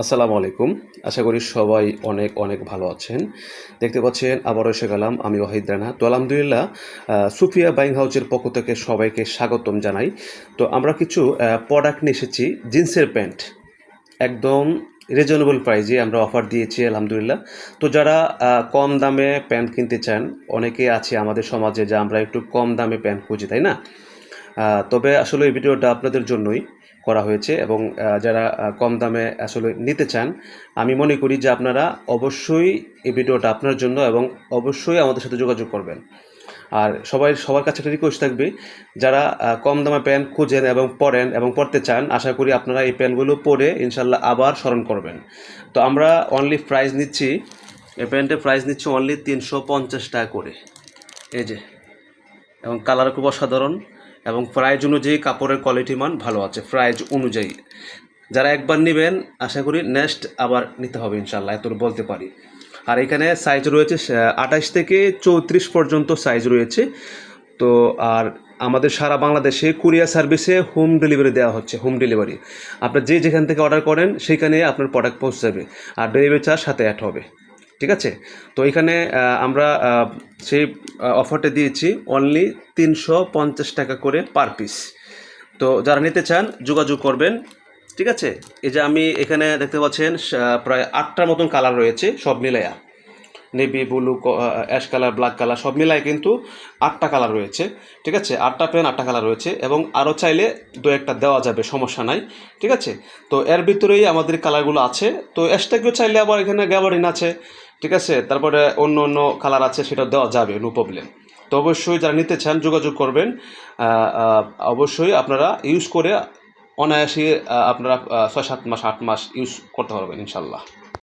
আসসালামু আলাইকুম। আশা করি সবাই অনেক, অনেক ভালো আছেন। দেখতে পাচ্ছেন আবারও এসে গেলাম আমি ওয়াহিদ রানা। তো আলহামদুলিল্লাহ সুফিয়া বাইং হাউসের পক্ষ থেকে সবাইকে স্বাগতম জানাই। তো আমরা কিছু প্রোডাক্ট নিয়ে এসেছি জিন্সের প্যান্ট। একদম রিজনেবল প্রাইসে আমরা অফার দিয়েছি আলহামদুলিল্লাহ। তো যারা কম দামে প্যান্ট কিনতে চান, অনেকেই আছে আমাদের সমাজে যে আমরা একটু কম দামে প্যান্ট খুঁজি, তাই না? তবে আসলে এই ভিডিওটা আপনাদের জন্যই করা হয়েছে এবং যারা কম দামে আসলে নিতে চান, আমি মনে করি যে আপনারা অবশ্যই এই ভিডিওটা আপনার জন্য এবং অবশ্যই আমাদের সাথে যোগাযোগ করবেন। আর সবার কাছে একটা রিকোয়েস্ট থাকবে, যারা কম দামে প্যান্ট খুঁজেন এবং পরেন এবং পরতে চান, আশা করি আপনারা এই প্যান্টগুলো পরে ইনশাল্লাহ আবার স্মরণ করবেন। তো আমরা অনলি প্রাইস নিচ্ছি, এই প্যান্টের প্রাইস নিচ্ছি অনলি 350 টাকা করে। এই যে, এবং কালার খুব অসাধারণ এবং প্রাইজ অনুযায়ী কাপড়ের কোয়ালিটি মান ভালো আছে প্রাইজ অনুযায়ী। যারা একবার নেবেন আশা করি নেক্সট আবার নিতে হবে ইনশাল্লাহ, এতটুকু বলতে পারি। আর এখানে সাইজ রয়েছে 28 থেকে 34 পর্যন্ত সাইজ রয়েছে। তো আর আমাদের সারা বাংলাদেশে কুরিয়ার সার্ভিসে হোম ডেলিভারি দেওয়া হচ্ছে, হোম ডেলিভারি। আপনার যেখান থেকে অর্ডার করেন সেইখানে আপনার প্রোডাক্ট পৌঁছে যাবে, আর ডেলিভারি চার্জ সাথে অ্যাড হবে। ঠিক আছে? তো এখানে আমরা সেই অফারটা দিয়েছি অনলি 350 টাকা করে পার পিস। তো যারা নিতে চান যোগাযোগ করবেন। ঠিক আছে? এই যে আমি এখানে দেখতে পাচ্ছেন প্রায় 8টার মতন কালার রয়েছে সব মিলাইয়া। Navy, blue, ash colour, black colour সব মিলায় কিন্তু 8টা কালার রয়েছে। ঠিক আছে? 8টা পেন 8টা কালার রয়েছে এবং আরও চাইলে দু একটা দেওয়া যাবে, সমস্যা নাই। ঠিক আছে? তো এর ভিতরেই আমাদের কালারগুলো আছে। তো এক্সট্রা চাইলে আবার এখানে গ্যাবার্ডিন আছে। ঠিক আছে? তারপরে অন্য অন্য কালার আছে, সেটা দেওয়া যাবে, নো প্রবলেম। তো অবশ্যই যারা নিতে চান যোগাযোগ করবেন। অবশ্যই আপনারা ইউজ করে অনায়াসে আপনারা 6-7 মাস 8 মাস ইউজ করতে পারবেন ইনশাল্লাহ।